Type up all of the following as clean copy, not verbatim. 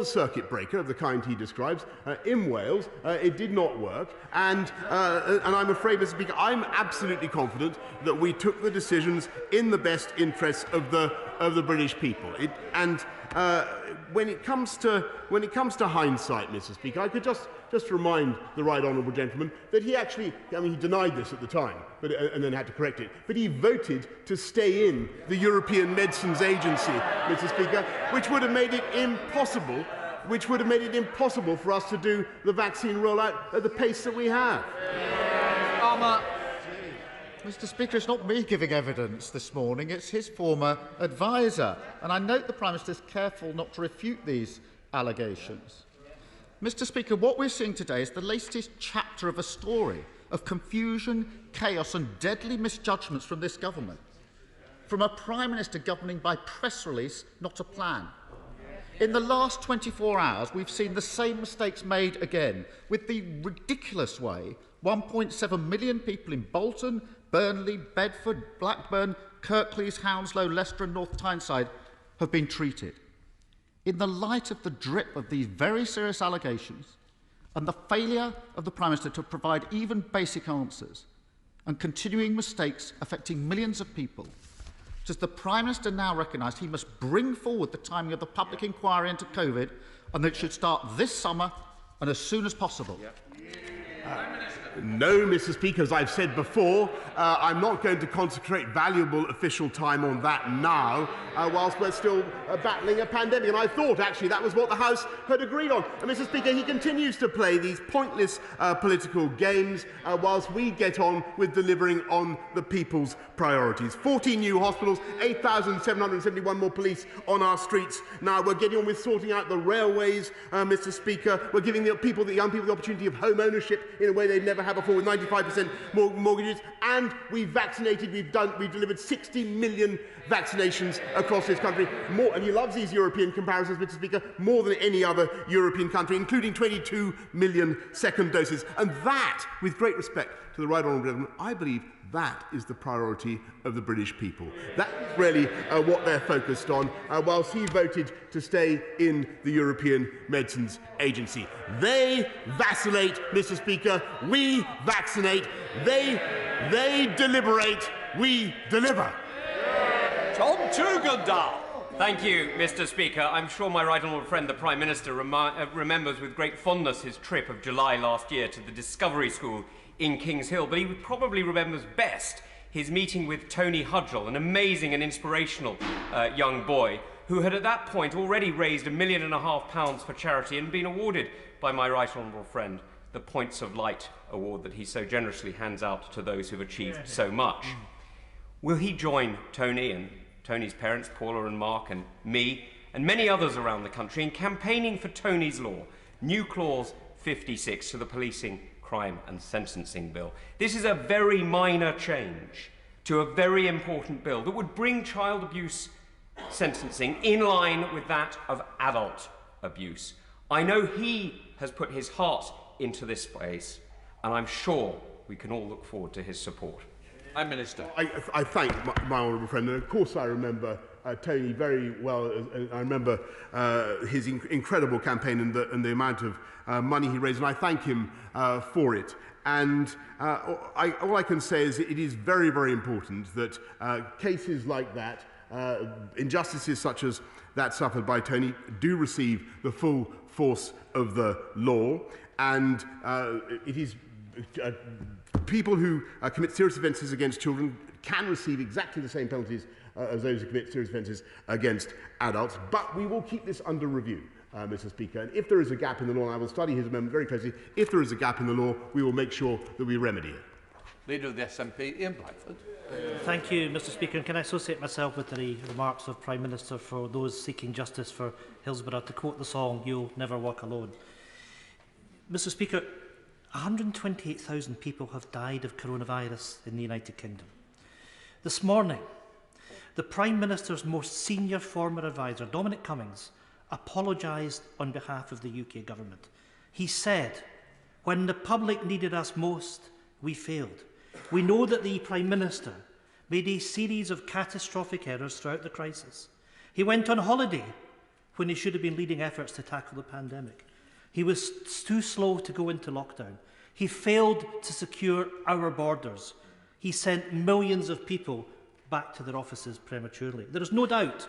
circuit breaker of the kind he describes. In Wales, it did not work, and I'm afraid, Mr. Speaker, I'm absolutely confident that we took the decisions in the best interests of the British people. When it comes to hindsight, Mr. Speaker, I could just remind the right honourable gentleman that he actually, he denied this at the time, and then had to correct it, but he voted to stay in the European Medicines Agency, Mr. Speaker, which would have made it impossible for us to do the vaccine rollout at the pace that we have. Mr. Speaker, it's not me giving evidence this morning, it's his former adviser. And I note the Prime Minister is careful not to refute these allegations. Mr. Speaker, what we're seeing today is the latest chapter of a story of confusion, chaos and deadly misjudgments from this government. From a Prime Minister governing by press release, not a plan. In the last 24 hours, we've seen the same mistakes made again, with the ridiculous way 1.7 million people in Bolton, Burnley, Bedford, Blackburn, Kirklees, Hounslow, Leicester and North Tyneside have been treated. In the light of the drip of these very serious allegations and the failure of the Prime Minister to provide even basic answers and continuing mistakes affecting millions of people, does the Prime Minister now recognise he must bring forward the timing of the public inquiry into COVID and that it should start this summer and as soon as possible? No, Mr. Speaker, as I've said before, I'm not going to consecrate valuable official time on that now, whilst we're still battling a pandemic. And I thought, actually, that was what the House had agreed on. And, Mr. Speaker, he continues to play these pointless political games whilst we get on with delivering on the people's priorities. 14 new hospitals, 8,771 more police on our streets. Now we're getting on with sorting out the railways, Mr. Speaker. We're giving the young people the opportunity of home ownership in a way they've never had before, with 95% more mortgages, and we've delivered 60 million vaccinations across this country, more, and he loves these European comparisons, Mr. Speaker, more than any other European country, including 22 million second doses. And that, with great respect to the right honourable gentleman, I believe that is the priority of the British people. That is really what they're focused on, whilst he voted to stay in the European Medicines Agency. They vacillate, Mr. Speaker. We vaccinate. They deliberate. We deliver. Tom Tugendall. Thank you, Mr. Speaker. I'm sure my right honourable friend, the Prime Minister, remembers with great fondness his trip of July last year to the Discovery School in Kings Hill, but he probably remembers best his meeting with Tony Hudgell, an amazing and inspirational young boy who had at that point already raised £1.5 million for charity and been awarded by my right honourable friend the Points of Light award that he so generously hands out to those who've achieved so much. Will he join Tony and Tony's parents, Paula and Mark, and me, and many others around the country in campaigning for Tony's Law, New Clause 56 to the Policing, Crime and Sentencing Bill? This is a very minor change to a very important bill that would bring child abuse sentencing in line with that of adult abuse. I know he has put his heart into this space, and I'm sure we can all look forward to his support. Minister. I thank my honourable friend, and of course I remember Tony very well. I remember his incredible campaign and the amount of money he raised, and I thank him for it. And all I can say is that it is very, very important that cases like that, injustices such as that suffered by Tony, do receive the full force of the law. And it is people who commit serious offences against children can receive exactly the same penalties as those who commit serious offences against adults. But we will keep this under review, Mr. Speaker. And if there is a gap in the law, and I will study his amendment very closely, if there is a gap in the law, we will make sure that we remedy it. Leader of the SNP, Ian Blackford. Thank you, Mr. Speaker. And can I associate myself with the remarks of Prime Minister for those seeking justice for Hillsborough? To quote the song, "You'll never walk alone." Mr. Speaker, 128,000 people have died of coronavirus in the United Kingdom. This morning, the Prime Minister's most senior former adviser, Dominic Cumming, apologised on behalf of the UK Government. He said, "When the public needed us most, we failed. We know that the Prime Minister made a series of catastrophic errors throughout the crisis. He went on holiday when he should have been leading efforts to tackle the pandemic. He was too slow to go into lockdown. He failed to secure our borders. He sent millions of people back to their offices prematurely. There is no doubt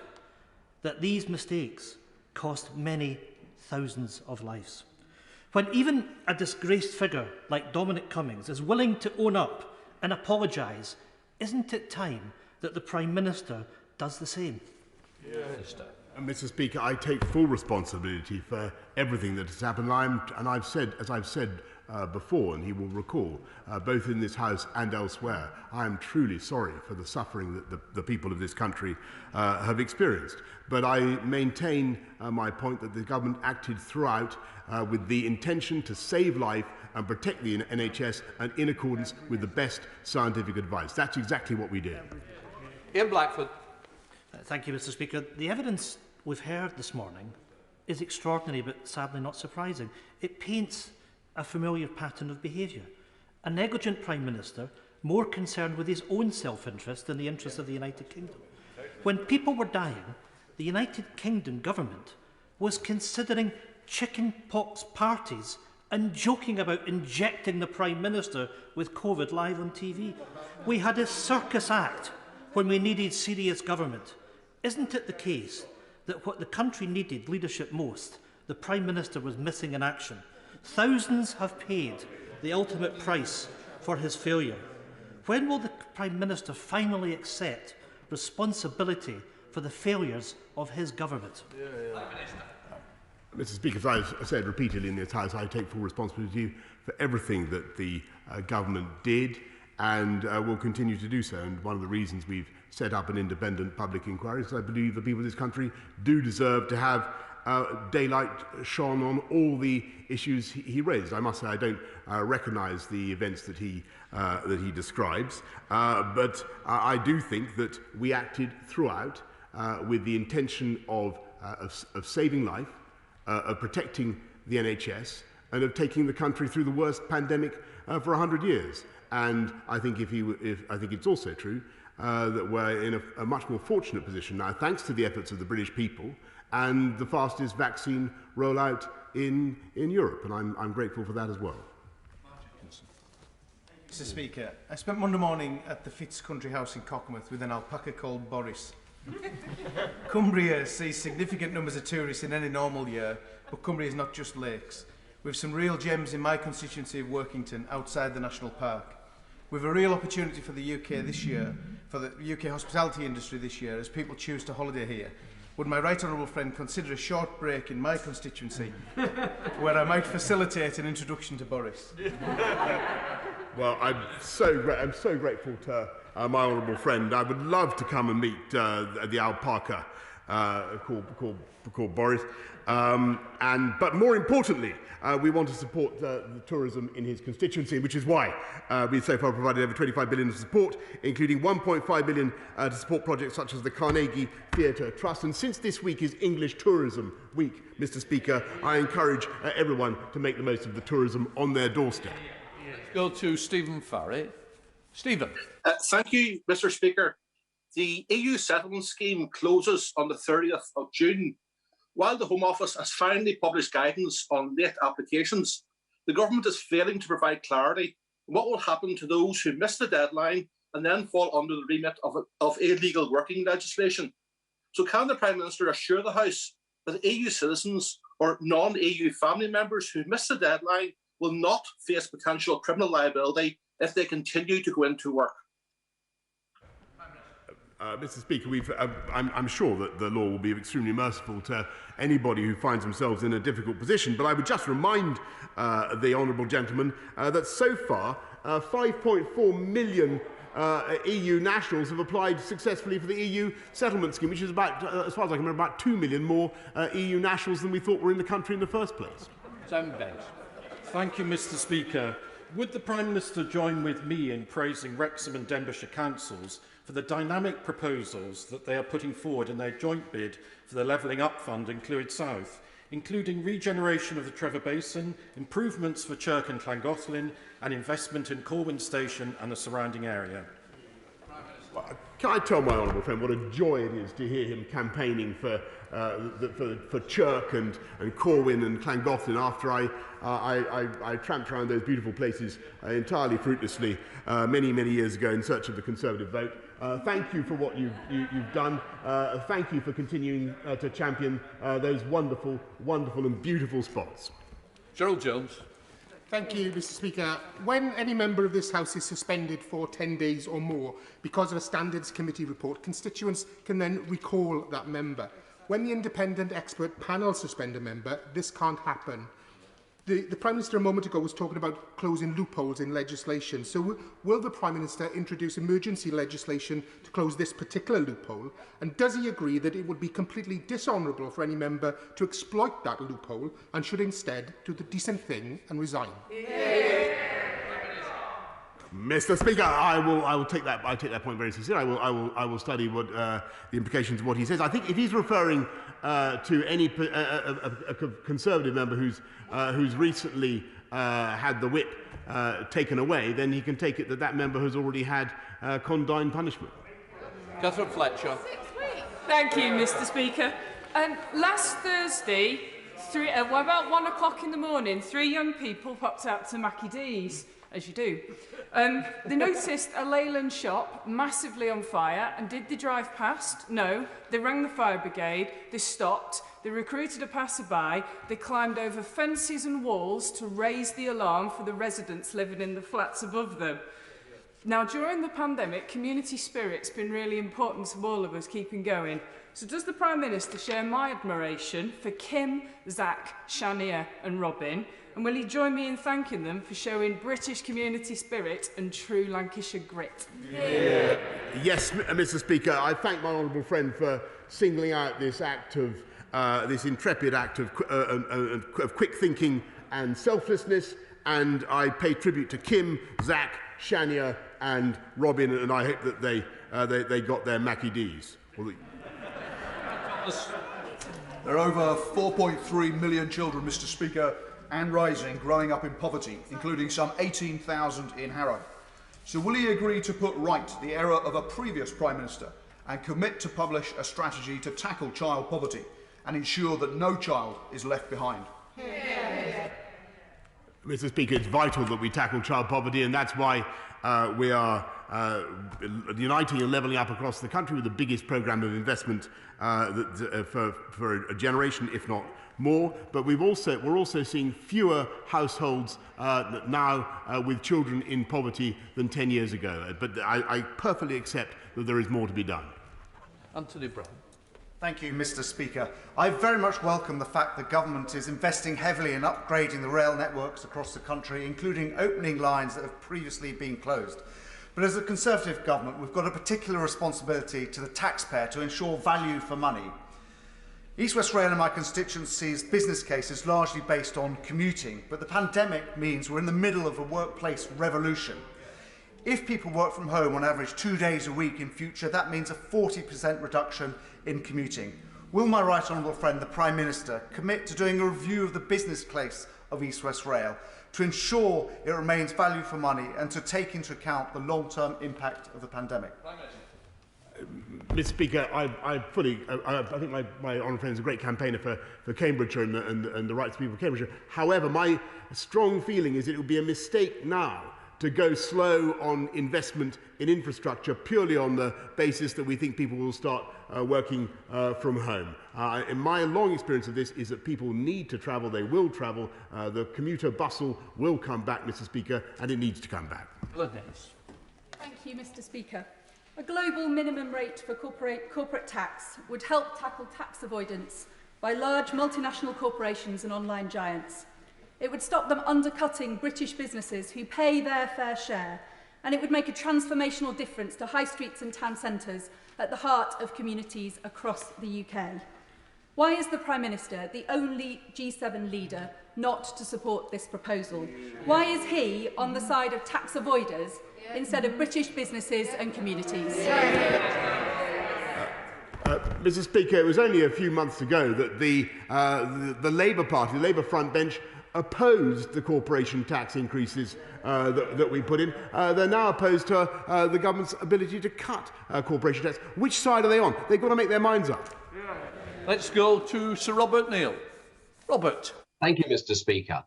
that these mistakes cost many thousands of lives. When even a disgraced figure like Dominic Cumming is willing to own up and apologise, isn't it time that the Prime Minister does the same? Mr. Speaker, I take full responsibility for everything that has happened. I've said, as I've said before, and he will recall, both in this House and elsewhere, I am truly sorry for the suffering that the people of this country have experienced. But I maintain my point that the government acted throughout with the intention to save life and protect the NHS and in accordance with the best scientific advice. That's exactly what we did. Ian Blackford. Thank you, Mr. Speaker. The evidence we've heard this morning is extraordinary, but sadly not surprising. It paints a familiar pattern of behaviour. A negligent Prime Minister, more concerned with his own self-interest than the interests of the United Kingdom. When people were dying, the United Kingdom government was considering chickenpox parties and joking about injecting the Prime Minister with COVID live on TV. We had a circus act when we needed serious government. Isn't it the case that what the country needed leadership most, the Prime Minister was missing in action? Thousands have paid the ultimate price for his failure. When will the Prime Minister finally accept responsibility for the failures of his government? Mr. Speaker, as I've said repeatedly in this House, I take full responsibility for everything that the government did and will continue to do so. And one of the reasons we've set up an independent public inquiry is I believe the people of this country do deserve to have daylight shone on all the issues he raised. I must say I don't recognise the events that he describes, but I do think that we acted throughout with the intention of saving life, of protecting the NHS, and of taking the country through the worst pandemic for 100 years. And I think I think it's also true that we're in a much more fortunate position now, thanks to the efforts of the British people and the fastest vaccine rollout in Europe, and I'm grateful for that as well. Mr. Speaker, I spent Monday morning at the Fitz Country House in Cockermouth with an alpaca called Boris. Cumbria sees significant numbers of tourists in any normal year, but Cumbria is not just lakes. We have some real gems in my constituency of Workington outside the National Park. We have a real opportunity for the UK this year, for the UK hospitality industry this year, as people choose to holiday here. Would my right honourable friend consider a short break in my constituency where I might facilitate an introduction to Boris? Well, I'm so grateful to my honourable friend. I would love to come and meet the alpaca called Boris. But more importantly, we want to support the tourism in his constituency, which is why we've so far provided over 25 billion of support, including 1.5 billion to support projects such as the Carnegie Theatre Trust. And since this week is English Tourism Week, Mr. Speaker, I encourage everyone to make the most of the tourism on their doorstep. Let's go to Stephen Farry. Stephen. Thank you, Mr. Speaker. The EU settlement scheme closes on the 30th of June. While the Home Office has finally published guidance on late applications, the government is failing to provide clarity on what will happen to those who miss the deadline and then fall under the remit of illegal working legislation. So can the Prime Minister assure the House that EU citizens or non-EU family members who miss the deadline will not face potential criminal liability if they continue to go into work? Mr. Speaker, I'm sure that the law will be extremely merciful to anybody who finds themselves in a difficult position, but I would just remind the honourable gentleman that so far 5.4 million EU nationals have applied successfully for the EU settlement scheme, which is about, as far as I can remember, about 2 million more EU nationals than we thought were in the country in the first place. Thank you, Mr. Speaker. Would the Prime Minister join with me in praising Wrexham and Denbighshire councils for the dynamic proposals that they are putting forward in their joint bid for the Levelling Up Fund in Clwyd South, including regeneration of the Trevor Basin, improvements for Chirk and Llangollen, and investment in Corwin Station and the surrounding area? Can I tell my honourable friend what a joy it is to hear him campaigning for Chirk and Corwin and Llangollen after I tramped around those beautiful places entirely fruitlessly many years ago in search of the Conservative vote. Thank you for what you've done. Thank you for continuing to champion those wonderful and beautiful spots. Gerald Jones. Thank you, Mr. Speaker. When any member of this House is suspended for 10 days or more because of a Standards Committee report, constituents can then recall that member. When the independent expert panel suspend a member, this can't happen. The Prime Minister a moment ago was talking about closing loopholes in legislation. So will the Prime Minister introduce emergency legislation to close this particular loophole? And does he agree that it would be completely dishonourable for any member to exploit that loophole and should instead do the decent thing and resign? Mr. Speaker, I will take that point very seriously. I will study what the implications of what he says. I think if he's referring to any a Conservative member who's recently had the whip taken away, then he can take it that member has already had condign punishment. Catherine Fletcher. Thank you, Mr. Speaker. Last Thursday, about 1 o'clock in the morning, 3 young people popped out to Mackie D's, as you do. They noticed a Leyland shop massively on fire, and did they drive past? No. They rang the fire brigade, they stopped, they recruited a passerby, they climbed over fences and walls to raise the alarm for the residents living in the flats above them. Now, during the pandemic, community spirit's been really important to all of us keeping going. So does the Prime Minister share my admiration for Kim, Zach, Shania and Robin? And will he join me in thanking them for showing British community spirit and true Lancashire grit? Yeah. Yes, Mr. Speaker, I thank my honourable friend for singling out this this intrepid act of quick thinking and selflessness, and I pay tribute to Kim, Zach, Shania and Robin, and I hope that they got their Mackie D's. There are over 4.3 million children, Mr. Speaker, and rising, growing up in poverty, including some 18,000 in Harrow. So will he agree to put right the error of a previous Prime Minister and commit to publish a strategy to tackle child poverty and ensure that no child is left behind? Mr. Speaker, it's vital that we tackle child poverty, and that's why we are uniting and levelling up across the country with the biggest programme of investment for a generation, if not more. But we're also seeing fewer households now with children in poverty than 10 years ago. But I perfectly accept that there is more to be done. Anthony Brown. Thank you, Mr. Speaker. I very much welcome the fact the government is investing heavily in upgrading the rail networks across the country, including opening lines that have previously been closed. But as a Conservative government, we've got a particular responsibility to the taxpayer to ensure value for money. East West Rail in my constituency's business case is largely based on commuting, but the pandemic means we're in the middle of a workplace revolution. If people work from home on average 2 days a week in future, that means a 40% reduction in commuting. Will my right honourable friend, the Prime Minister, commit to doing a review of the business case of East West Rail to ensure it remains value for money and to take into account the long-term impact of the pandemic? Mr. Speaker, I think my honourable friend is a great campaigner for Cambridgeshire and the rights of people of Cambridgeshire. However, my strong feeling is it would be a mistake now to go slow on investment in infrastructure purely on the basis that we think people will start working from home. In my long experience of this is that people need to travel, they will travel, the commuter bustle will come back, Mr. Speaker, and it needs to come back. Thank you, Mr. Speaker. A global minimum rate for corporate tax would help tackle tax avoidance by large multinational corporations and online giants. It would stop them undercutting British businesses who pay their fair share, and it would make a transformational difference to high streets and town centres at the heart of communities across the UK. Why is the Prime Minister the only G7 leader not to support this proposal? Why is he on the side of tax avoiders instead of British businesses and communities? Mr. Speaker, it was only a few months ago that the Labour Party, the Labour front bench, opposed the corporation tax increases that we put in. They're now opposed to the government's ability to cut corporation tax. Which side are they on? They've got to make their minds up. Let's go to Sir Robert Neal. Robert. Thank you, Mr. Speaker.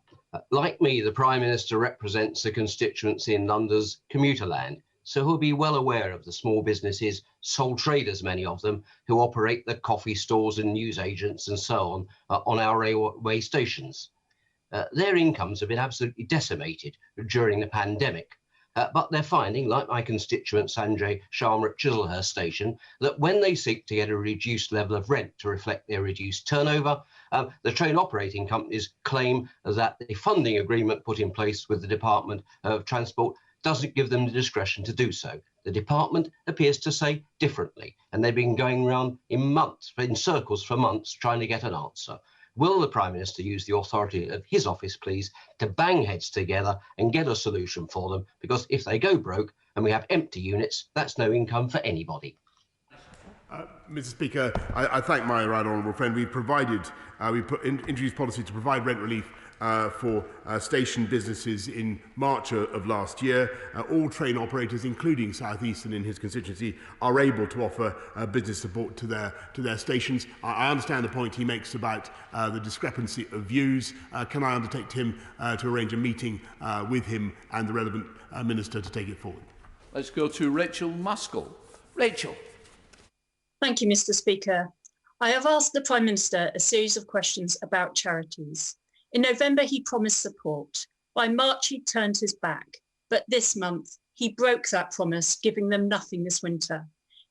Like me, the Prime Minister represents a constituency in London's commuter land, so he'll be well aware of the small businesses, sole traders, many of them, who operate the coffee stores and newsagents and so on our railway stations. Their incomes have been absolutely decimated during the pandemic, but they're finding, like my constituent Sanjay Sharma at Chislehurst Station, that when they seek to get a reduced level of rent to reflect their reduced turnover, the train operating companies claim that the funding agreement put in place with the Department of Transport doesn't give them the discretion to do so. The department appears to say differently, and they've been going around in circles for months trying to get an answer. Will the Prime Minister use the authority of his office, please, to bang heads together and get a solution for them? Because if they go broke and we have empty units, that's no income for anybody. Mr. Speaker, I thank my right honourable friend. We introduced policy to provide rent relief for station businesses in March of last year. All train operators, including South Eastern in his constituency, are able to offer business support to their stations. I understand the point he makes about the discrepancy of views. Can I undertake him to arrange a meeting with him and the relevant minister to take it forward? Let's go to Rachel Maskell. Rachel. Thank you, Mr. Speaker. I have asked the Prime Minister a series of questions about charities. In November, he promised support. By March, he turned his back. But this month, he broke that promise, giving them nothing this winter.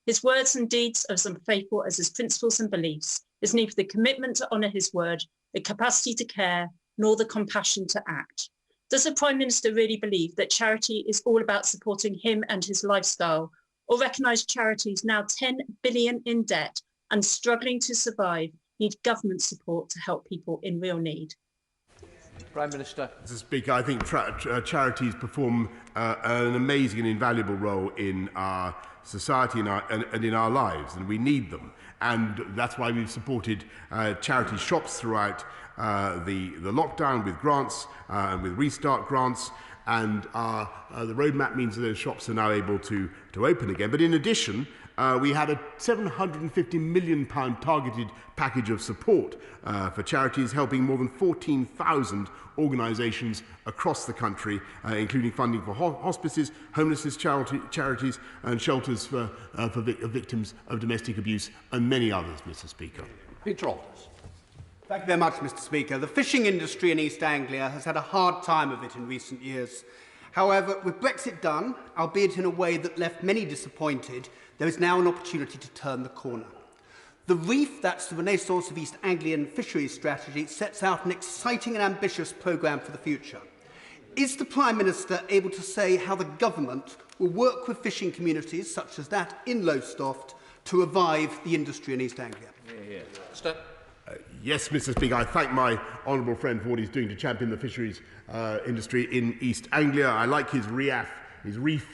His words and deeds are as unfaithful as his principles and beliefs. There's neither the commitment to honour his word, the capacity to care, nor the compassion to act. Does the Prime Minister really believe that charity is all about supporting him and his lifestyle, or recognise charities now 10 billion in debt and struggling to survive need government support to help people in real need? Prime Minister. Mr. Speaker, I think charities perform an amazing and invaluable role in our society and in our lives, and we need them. And that's why we've supported charity shops throughout the lockdown with grants and with restart grants. And the roadmap means that those shops are now able to open again. But in addition, we had a £750 million targeted package of support for charities, helping more than 14,000 organisations across the country, including funding for hospices, homelessness charities and shelters for victims of domestic abuse and many others, Mr. Speaker. Peter. Thank you very much, Mr. Speaker. The fishing industry in East Anglia has had a hard time of it in recent years. However, with Brexit done, albeit in a way that left many disappointed, there is now an opportunity to turn the corner. The Reef, that's the Renaissance of East Anglian Fisheries Strategy, sets out an exciting and ambitious programme for the future. Is the Prime Minister able to say how the government will work with fishing communities, such as that in Lowestoft, to revive the industry in East Anglia? Yes, Mr. Speaker, I thank my honourable friend for what he's doing to champion the fisheries industry in East Anglia. I like his reef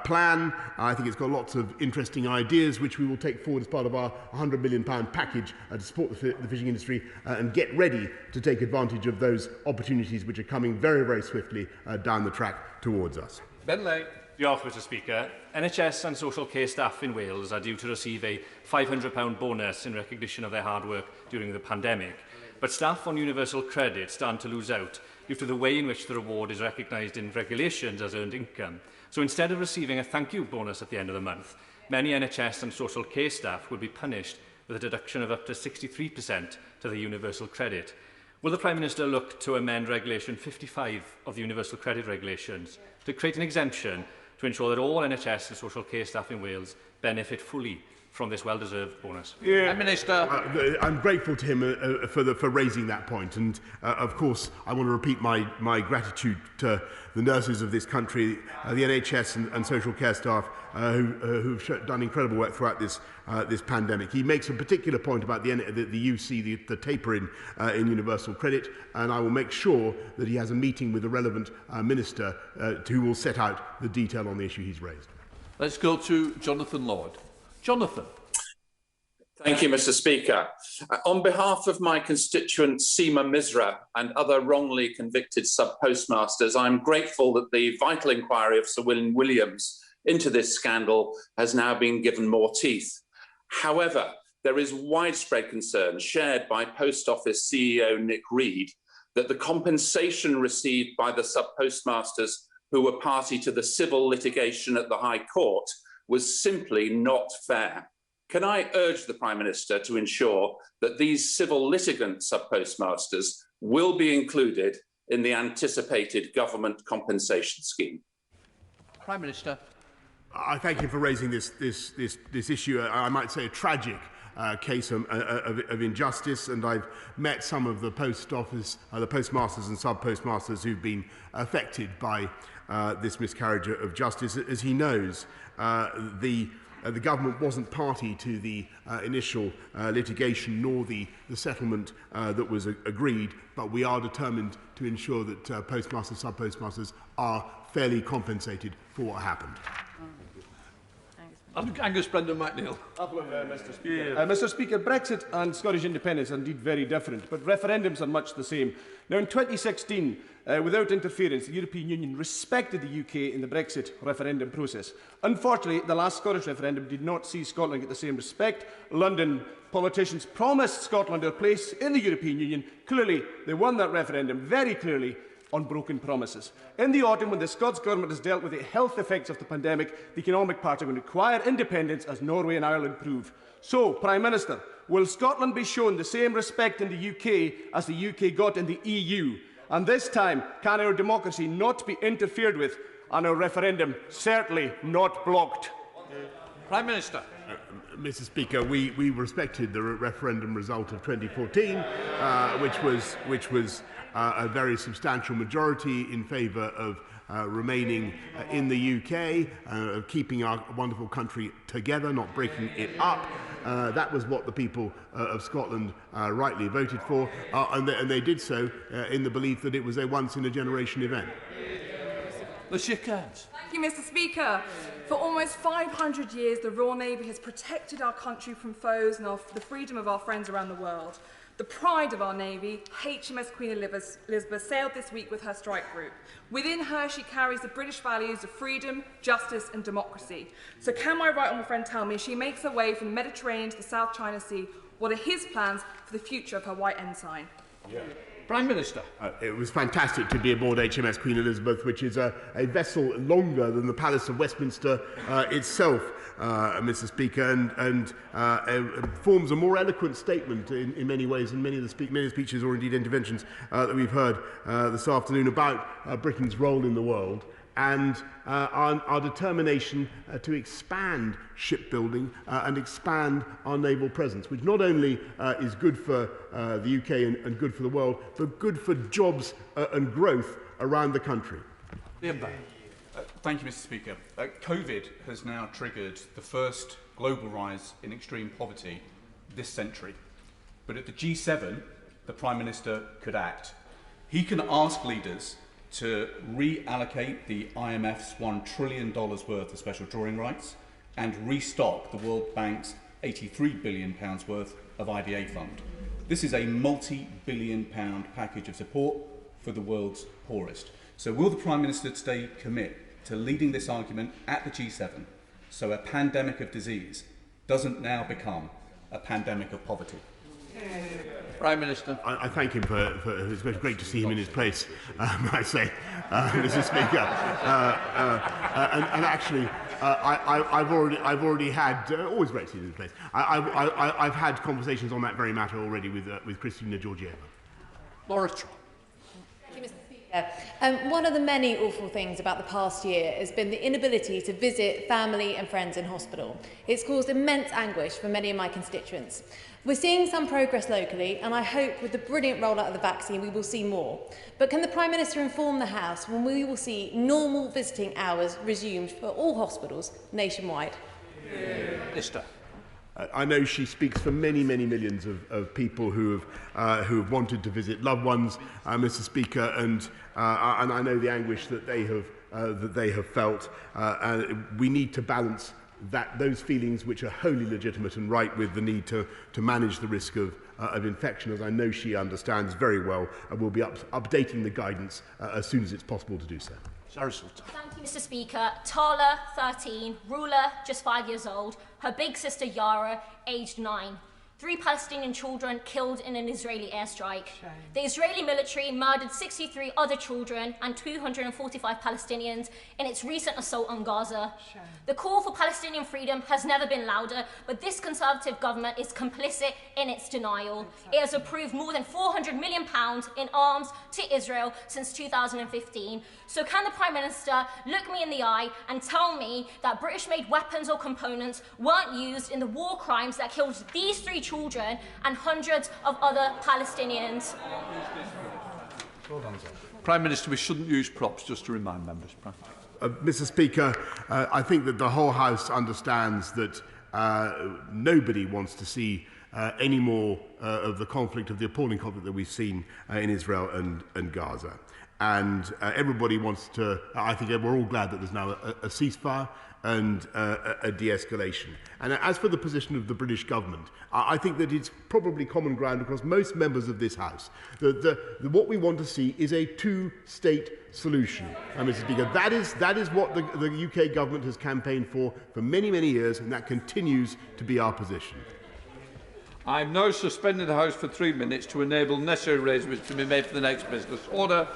plan. I think it's got lots of interesting ideas which we will take forward as part of our £100 million package to support the fishing industry and get ready to take advantage of those opportunities which are coming very, very swiftly down the track towards us. Ben Lay. Diolch, Mr. Speaker. NHS and social care staff in Wales are due to receive a £500 bonus in recognition of their hard work during the pandemic. But staff on universal credit stand to lose out due to the way in which the reward is recognised in regulations as earned income. So instead of receiving a thank you bonus at the end of the month, many NHS and social care staff will be punished with a deduction of up to 63% to the universal credit. Will the Prime Minister look to amend Regulation 55 of the Universal Credit Regulations to create an exemption to ensure that all NHS and social care staff in Wales benefit fully from this well-deserved bonus? Minister. I'm grateful to him for raising that point, and of course I want to repeat my gratitude to the nurses of this country, the NHS and social care staff who've done incredible work throughout this pandemic. He makes a particular point about the UC, the taper in universal credit, and I will make sure that he has a meeting with the relevant minister who will set out the detail on the issue he's raised. Let's go to Jonathan Lord. Jonathan. Thank you, Mr. Speaker. On behalf of my constituent Seema Misra and other wrongly convicted sub-postmasters, I'm grateful that the vital inquiry of Sir William Williams into this scandal has now been given more teeth. However, there is widespread concern shared by Post Office CEO Nick Reed that the compensation received by the sub-postmasters who were party to the civil litigation at the High Court was simply not fair. Can I urge the Prime Minister to ensure that these civil litigant sub-postmasters will be included in the anticipated government compensation scheme? Prime Minister. I thank him for raising this issue. I might say a tragic case of injustice, and I've met some of the post office, the postmasters and sub-postmasters who've been affected by this miscarriage of justice. As he knows, the government wasn't party to the initial litigation nor the settlement that was agreed, but we are determined to ensure that postmasters, sub-postmasters are fairly compensated for what happened. Angus Brendan McNeill. Mr. Speaker. Mr. Speaker, Brexit and Scottish independence are indeed very different, but referendums are much the same. Now, in 2016, without interference, the European Union respected the UK in the Brexit referendum process. Unfortunately, the last Scottish referendum did not see Scotland get the same respect. London politicians promised Scotland a place in the European Union. Clearly, they won that referendum very clearly on broken promises. In the autumn, when the Scots Government has dealt with the health effects of the pandemic, the economic part are going to require independence, as Norway and Ireland prove. So, Prime Minister, will Scotland be shown the same respect in the UK as the UK got in the EU? And this time, can our democracy not be interfered with and our referendum certainly not blocked? Prime Minister. Mr. Speaker, we respected the referendum result of 2014, which was a very substantial majority in favour of remaining in the UK, of keeping our wonderful country together, not breaking it up. That was what the people of Scotland rightly voted for, and they did so in the belief that it was a once-in-a-generation event. Thank you, Mr. Speaker. For almost 500 years, the Royal Navy has protected our country from foes and the freedom of our friends around the world. The pride of our Navy, HMS Queen Elizabeth, sailed this week with her strike group. Within her, she carries the British values of freedom, justice and democracy. So can my right honourable friend tell me, as she makes her way from the Mediterranean to the South China Sea, what are his plans for the future of her white ensign? Yeah. Prime Minister. It was fantastic to be aboard HMS Queen Elizabeth, which is a vessel longer than the Palace of Westminster itself, Mr. Speaker, and forms a more eloquent statement in many ways than many of the speeches or indeed interventions that we've heard this afternoon about Britain's role in the world and our determination to expand shipbuilding and expand our naval presence, which not only is good for the UK and good for the world, but good for jobs and growth around the country. Thank you, Mr. Speaker. COVID has now triggered the first global rise in extreme poverty this century. But at the G7, the Prime Minister could act. He can ask leaders to reallocate the IMF's $1 trillion worth of special drawing rights and restock the World Bank's £83 billion worth of IDA fund. This is a multi-billion pound package of support for the world's poorest. So will the Prime Minister today commit to leading this argument at the G7 so a pandemic of disease doesn't now become a pandemic of poverty? Prime Minister. I thank him for it's great to see him in his place, I say, Mr. Speaker. And actually, I've already had always great to see him in his place. I've had conversations on that very matter already with Christina Georgieva. Boris. Thank you, Mr. Speaker. One of the many awful things about the past year has been the inability to visit family and friends in hospital. It's caused immense anguish for many of my constituents. We're seeing some progress locally, and I hope with the brilliant rollout of the vaccine we will see more. But can the Prime Minister inform the House when we will see normal visiting hours resumed for all hospitals nationwide? Minister. I know she speaks for many, many millions of people who have wanted to visit loved ones, Mr. Speaker, and I know the anguish that they have felt. We need to balance that those feelings which are wholly legitimate and right with the need to manage the risk of infection, as I know she understands very well, and will be updating the guidance as soon as it's possible to do so. Thank you, Mr. Speaker. Tala, 13, Rula, just 5 years old, her big sister Yara, aged 9. 3 Palestinian children killed in an Israeli airstrike. Shame. The Israeli military murdered 63 other children and 245 Palestinians in its recent assault on Gaza. Shame. The call for Palestinian freedom has never been louder, but this Conservative government is complicit in its denial. Exactly. It has approved more than £400 million in arms to Israel since 2015. So can the Prime Minister look me in the eye and tell me that British-made weapons or components weren't used in the war crimes that killed these 3 children and hundreds of other Palestinians? Prime Minister, we shouldn't use props, just to remind members. Mr. Speaker, I think that the whole House understands that nobody wants to see any more of the conflict, of the appalling conflict that we've seen in Israel and Gaza. And everybody wants to, I think we're all glad that there's now a ceasefire and a de-escalation. And as for the position of the British government, I think that it's probably common ground across most members of this House that what we want to see is a two-state solution. Mr. Speaker, that is what the UK government has campaigned for many, many years, and that continues to be our position. I am now suspending the House for 3 minutes to enable necessary arrangements to be made for the next business. Order.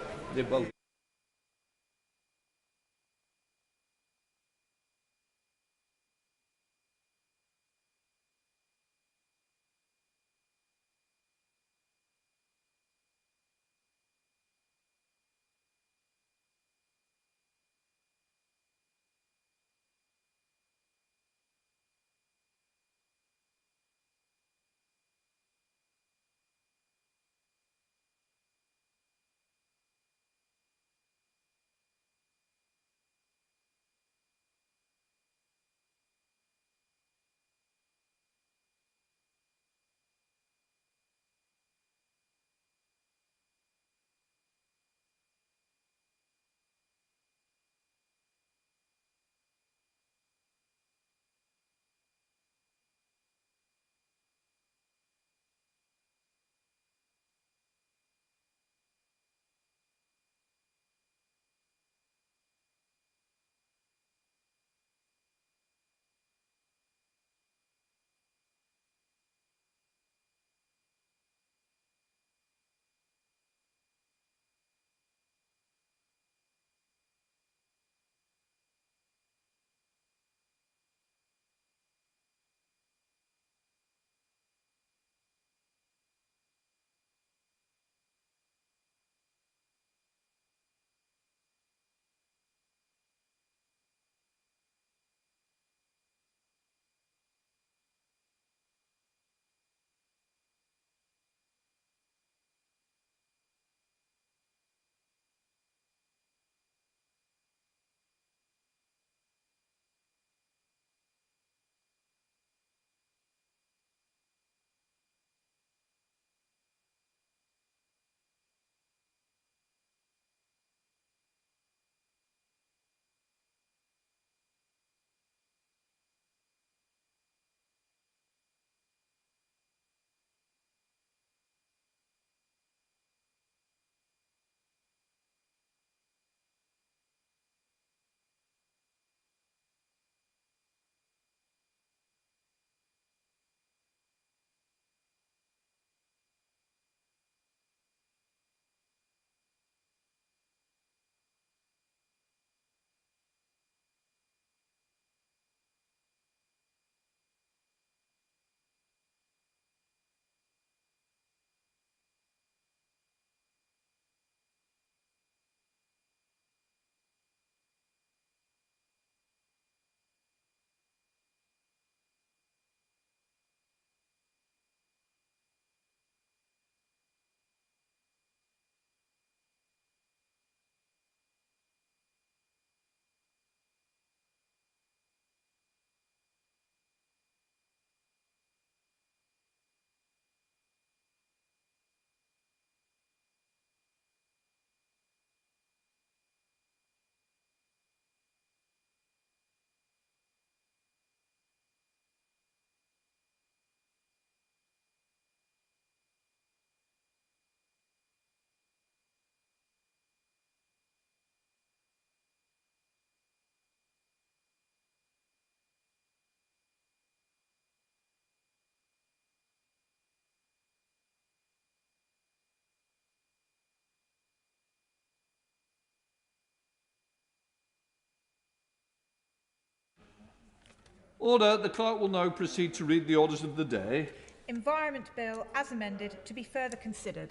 Order. The clerk will now proceed to read the orders of the day. Environment Bill, as amended, to be further considered.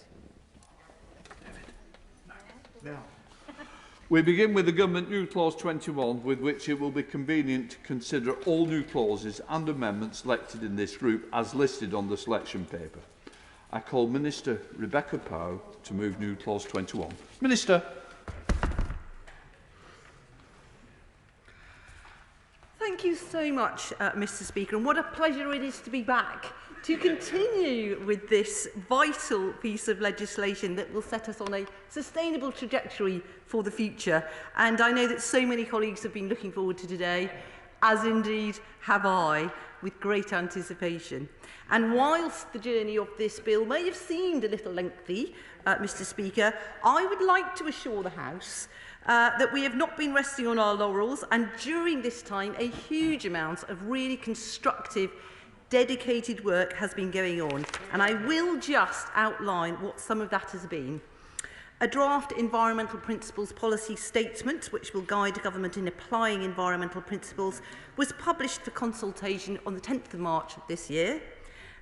Now. We begin with the Government New Clause 21, with which it will be convenient to consider all new clauses and amendments selected in this group as listed on the selection paper. I call Minister Rebecca Powe to move New Clause 21. Minister. Thank you so much, Mr. Speaker, and what a pleasure it is to be back to continue with this vital piece of legislation that will set us on a sustainable trajectory for the future. And I know that so many colleagues have been looking forward to today, as indeed have I, with great anticipation. And whilst the journey of this bill may have seemed a little lengthy, Mr. Speaker, I would like to assure the House that we have not been resting on our laurels, and during this time a huge amount of really constructive, dedicated work has been going on, and I will just outline what some of that has been. A draft environmental principles policy statement, which will guide government in applying environmental principles, was published for consultation on the 10th of March this year.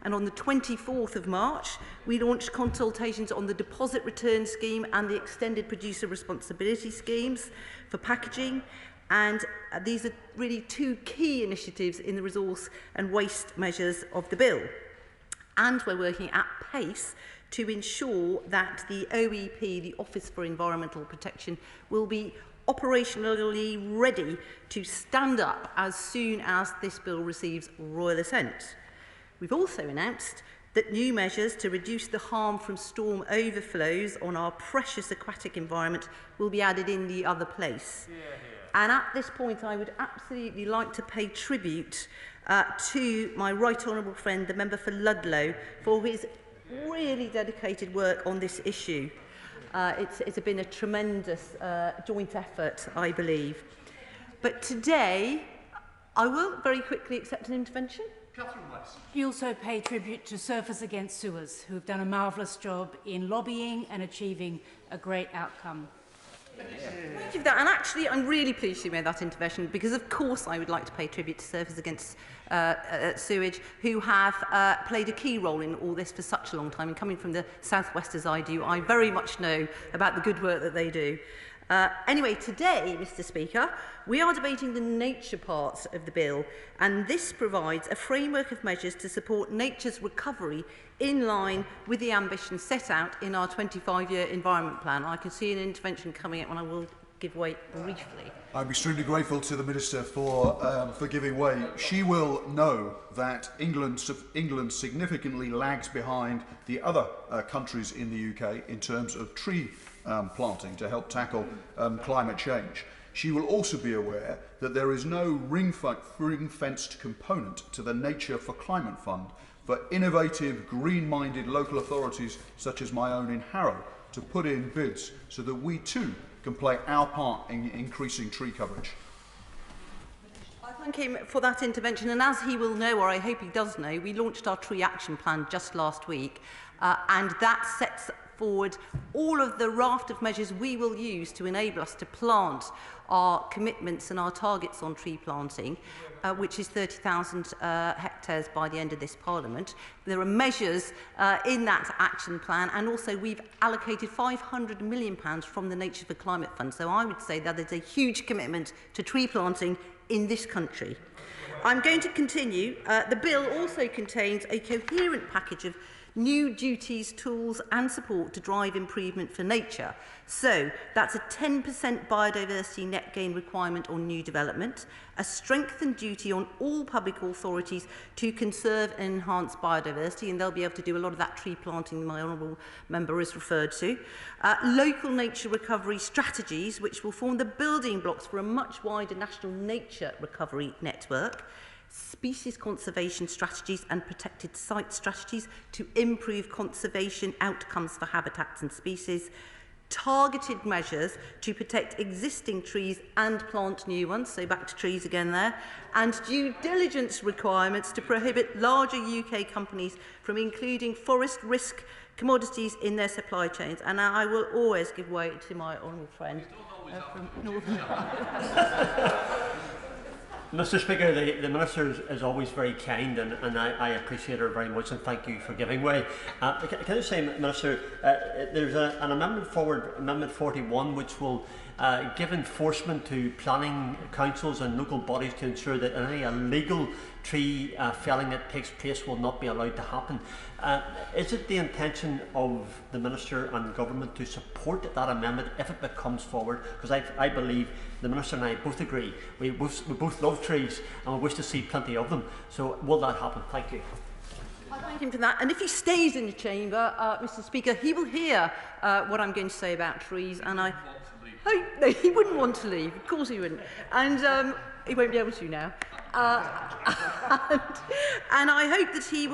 And on the 24th of March, we launched consultations on the deposit return scheme and the extended producer responsibility schemes for packaging. And these are really two key initiatives in the resource and waste measures of the bill. And we're working at pace to ensure that the OEP, the Office for Environmental Protection, will be operationally ready to stand up as soon as this bill receives royal assent. We've also announced that new measures to reduce the harm from storm overflows on our precious aquatic environment will be added in the other place. And at this point, I would absolutely like to pay tribute to my right honourable friend, the member for Ludlow, for his really dedicated work on this issue. It's been a tremendous joint effort, I believe. But today, I will very quickly accept an intervention. We also pay tribute to Surfers Against Sewers, who have done a marvellous job in lobbying and achieving a great outcome. Thank you for that. And actually, I'm really pleased you made that intervention, because of course I would like to pay tribute to Surfers Against Sewage, who have played a key role in all this for such a long time. And coming from the southwest as I do, I very much know about the good work that they do. Anyway, today, Mr. Speaker, we are debating the nature parts of the bill, and this provides a framework of measures to support nature's recovery in line with the ambition set out in our 25-year environment plan. I can see an intervention coming up, and I will give way briefly. I'm extremely grateful to the Minister for giving way. She will know that England significantly lags behind the other countries in the UK in terms of tree planting to help tackle climate change. She will also be aware that there is no ring-fenced component to the Nature for Climate Fund for innovative, green-minded local authorities such as my own in Harrow to put in bids so that we too can play our part in increasing tree coverage. I thank him for that intervention, and as he will know, or I hope he does know, we launched our tree action plan just last week, and that sets forward all of the raft of measures we will use to enable us to plant our commitments and our targets on tree planting, which is 30,000 hectares by the end of this Parliament. There are measures in that action plan, and also we've allocated £500 million from the Nature for Climate Fund. So I would say that is a huge commitment to tree planting in this country. I'm going to continue. The bill also contains a coherent package of new duties, tools and support to drive improvement for nature. So that's a 10% biodiversity net gain requirement on new development, a strengthened duty on all public authorities to conserve and enhance biodiversity, and they'll be able to do a lot of that tree planting my honourable member has referred to, local nature recovery strategies which will form the building blocks for a much wider national nature recovery network, species conservation strategies and protected site strategies to improve conservation outcomes for habitats and species, targeted measures to protect existing trees and plant new ones, so back to trees again there, and due diligence requirements to prohibit larger UK companies from including forest risk commodities in their supply chains. And I will always give way to my honourable friend from Northern Mr Speaker, the Minister is always very kind, and I appreciate her very much, and thank you for giving way. Can I say, Minister, there's an amendment forward, Amendment 41, which will give enforcement to planning councils and local bodies to ensure that any illegal tree felling that takes place will not be allowed to happen. Is it the intention of the Minister and Government to support that amendment if it becomes forward? Because I believe the Minister and I both agree. We both love trees and we wish to see plenty of them. So will that happen? Thank you. I thank him for that. And if he stays in the chamber, Mr Speaker, he will hear what I'm going to say about trees. And I hope no, he wouldn't want to leave. Of course he wouldn't. And he won't be able to now. And I hope that he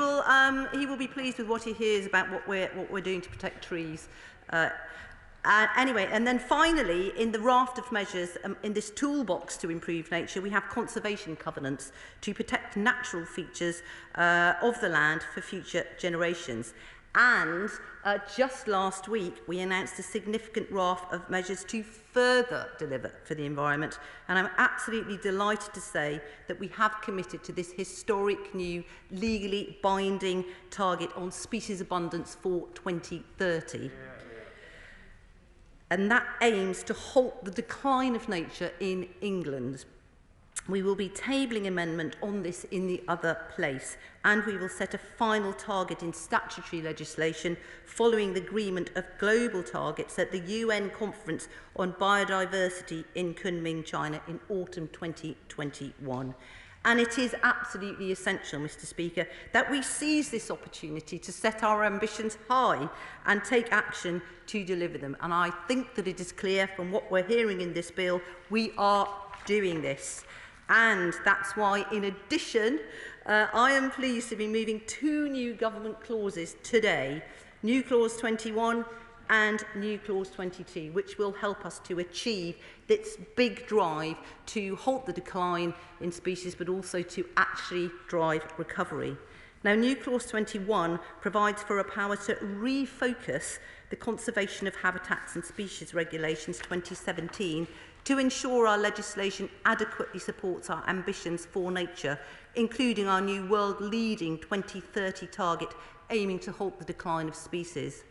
will be pleased with what he hears about what we're doing to protect trees. Anyway, and then finally, in the raft of measures in this toolbox to improve nature, we have conservation covenants to protect natural features of the land for future generations. And just last week, we announced a significant raft of measures to further deliver for the environment. And I'm absolutely delighted to say that we have committed to this historic new legally binding target on species abundance for 2030. And that aims to halt the decline of nature in England. We will be tabling amendment on this in the other place, and we will set a final target in statutory legislation following the agreement of global targets at the UN Conference on Biodiversity in Kunming, China in autumn 2021. And it is absolutely essential, Mr Speaker, that we seize this opportunity to set our ambitions high and take action to deliver them. And I think that it is clear from what we're hearing in this bill, we are doing this. And that's why, in addition, I am pleased to be moving 2 new government clauses today, new clause 21 and new clause 22, which will help us to achieve this big drive to halt the decline in species, but also to actually drive recovery. Now, new clause 21 provides for a power to refocus the Conservation of Habitats and Species Regulations 2017 to ensure our legislation adequately supports our ambitions for nature, including our new world-leading 2030 target aiming to halt the decline of species.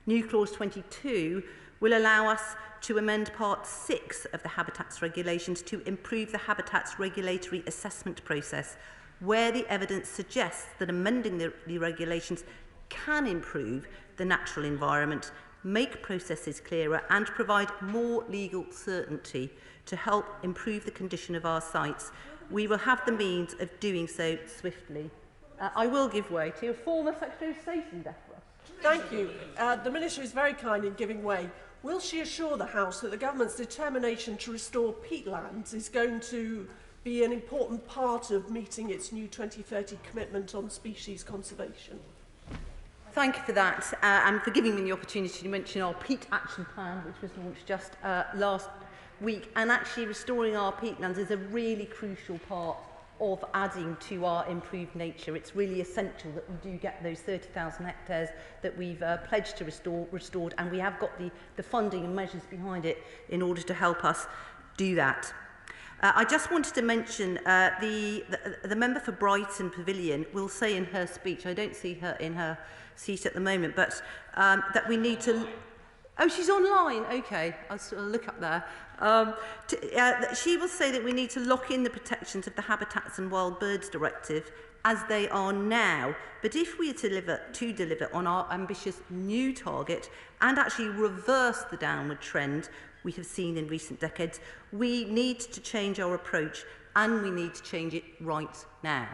New clause 22 will allow us to amend Part 6 of the Habitats Regulations to improve the Habitats regulatory assessment process, where the evidence suggests that amending the regulations can improve the natural environment, make processes clearer and provide more legal certainty to help improve the condition of our sites. We will have the means of doing so swiftly. I will give way to a former Secretary of State in Death. Thank you. The Minister is very kind in giving way. Will she assure the House that the Government's determination to restore peatlands is going to be an important part of meeting its new 2030 commitment on species conservation? Thank you for that, and for giving me the opportunity to mention our peat action plan, which was launched just last week. And actually restoring our peatlands is a really crucial part of adding to our improved nature. It's really essential that we do get those 30,000 hectares that we've pledged to restored, and we have got the funding and measures behind it in order to help us do that. I just wanted to mention the member for Brighton Pavilion will say in her speech, I don't see her in her seat at the moment, but that we need to... Oh, she's online. Okay, I'll sort of look up there. She will say that we need to lock in the protections of the Habitats and Wild Birds Directive as they are now. But if we are to deliver on our ambitious new target and actually reverse the downward trend we have seen in recent decades, we need to change our approach, and we need to change it right now.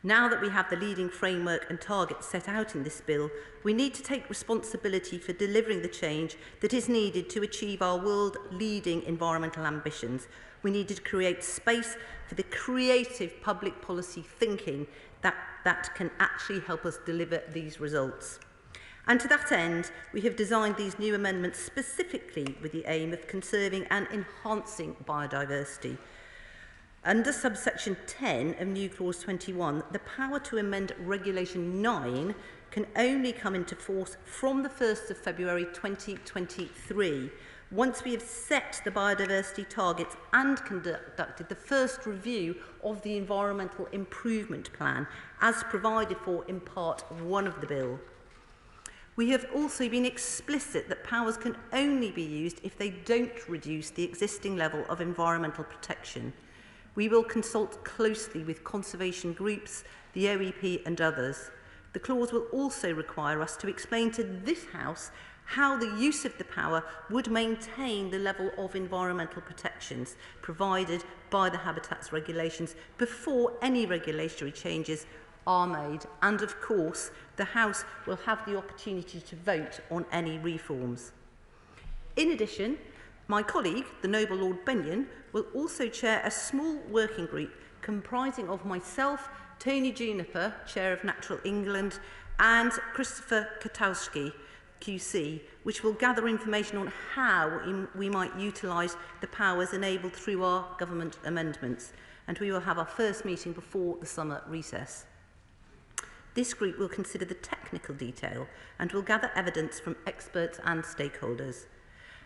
Now that we have the leading framework and targets set out in this bill, we need to take responsibility for delivering the change that is needed to achieve our world-leading environmental ambitions. We need to create space for the creative public policy thinking that can actually help us deliver these results. And to that end, we have designed these new amendments specifically with the aim of conserving and enhancing biodiversity. Under subsection 10 of new clause 21, the power to amend regulation 9 can only come into force from the 1st of February 2023, once we have set the biodiversity targets and conducted the first review of the environmental improvement plan as provided for in part 1 of the bill. We have also been explicit that powers can only be used if they don't reduce the existing level of environmental protection. We will consult closely with conservation groups, the OEP and others. The clause will also require us to explain to this House how the use of the power would maintain the level of environmental protections provided by the Habitats regulations before any regulatory changes are made, and of course the House will have the opportunity to vote on any reforms. In addition, my colleague, the Noble Lord Benyon, will also chair a small working group comprising of myself, Tony Juniper, Chair of Natural England, and Christopher Katowski, QC, which will gather information on how we might utilise the powers enabled through our government amendments, and we will have our first meeting before the summer recess. This group will consider the technical detail and will gather evidence from experts and stakeholders.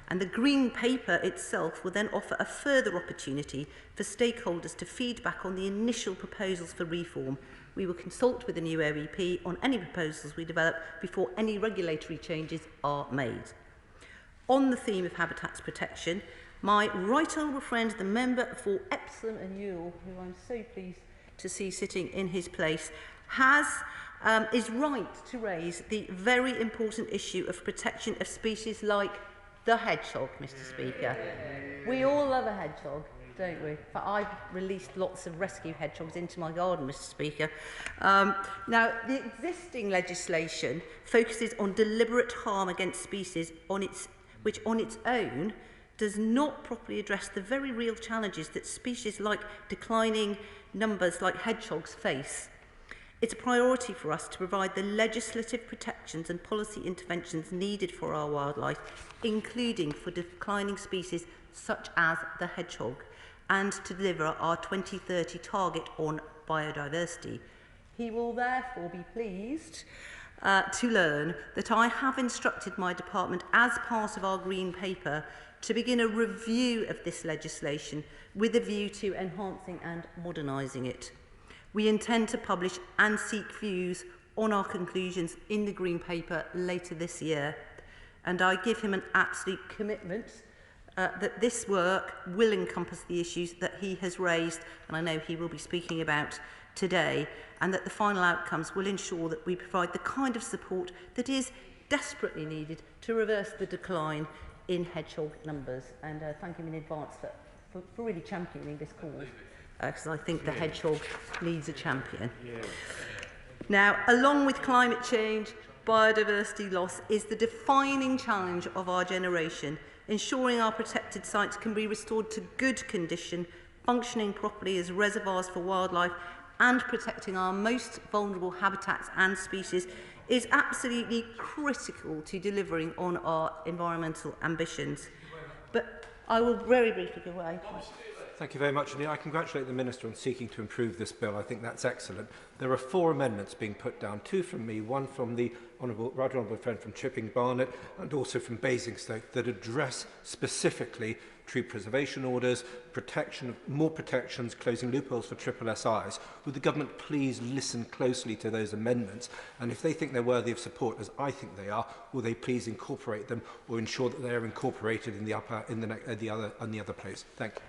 And the Green Paper itself will then offer a further opportunity for stakeholders to feed back on the initial proposals for reform. We will consult with the new OEP on any proposals we develop before any regulatory changes are made. On the theme of habitats protection, my right honourable friend, the member for Epsom and Ewell, who I'm so pleased to see sitting in his place, is right to raise the very important issue of protection of species like the hedgehog, Mr. Speaker. We all love a hedgehog, don't we? But I've released lots of rescue hedgehogs into my garden, Mr. Speaker. Now, the existing legislation focuses on deliberate harm against species which on its own does not properly address the very real challenges that species like declining numbers like hedgehogs face. It's a priority for us to provide the legislative protections and policy interventions needed for our wildlife, including for declining species such as the hedgehog, and to deliver our 2030 target on biodiversity. He will therefore be pleased to learn that I have instructed my department, as part of our Green Paper, to begin a review of this legislation with a view to enhancing and modernising it. We intend to publish and seek views on our conclusions in the Green Paper later this year, and I give him an absolute commitment that this work will encompass the issues that he has raised, and I know he will be speaking about today, and that the final outcomes will ensure that we provide the kind of support that is desperately needed to reverse the decline in hedgehog numbers. And thank him in advance for really championing this cause, because I think the hedgehog needs a champion. Now, along with climate change, biodiversity loss is the defining challenge of our generation. Ensuring our protected sites can be restored to good condition, functioning properly as reservoirs for wildlife, and protecting our most vulnerable habitats and species is absolutely critical to delivering on our environmental ambitions. But I will very briefly go away. Thank you very much. And I congratulate the Minister on seeking to improve this bill. I think that's excellent. There are 4 amendments being put down, 2 from me, 1 from the right honourable friend from Chipping Barnet, and also from Basingstoke, that address specifically tree preservation orders, more protections, closing loopholes for SSSIs. Would the government please listen closely to those amendments, and if they think they're worthy of support, as I think they are, will they please incorporate them or ensure that they are incorporated in the other place? Thank you.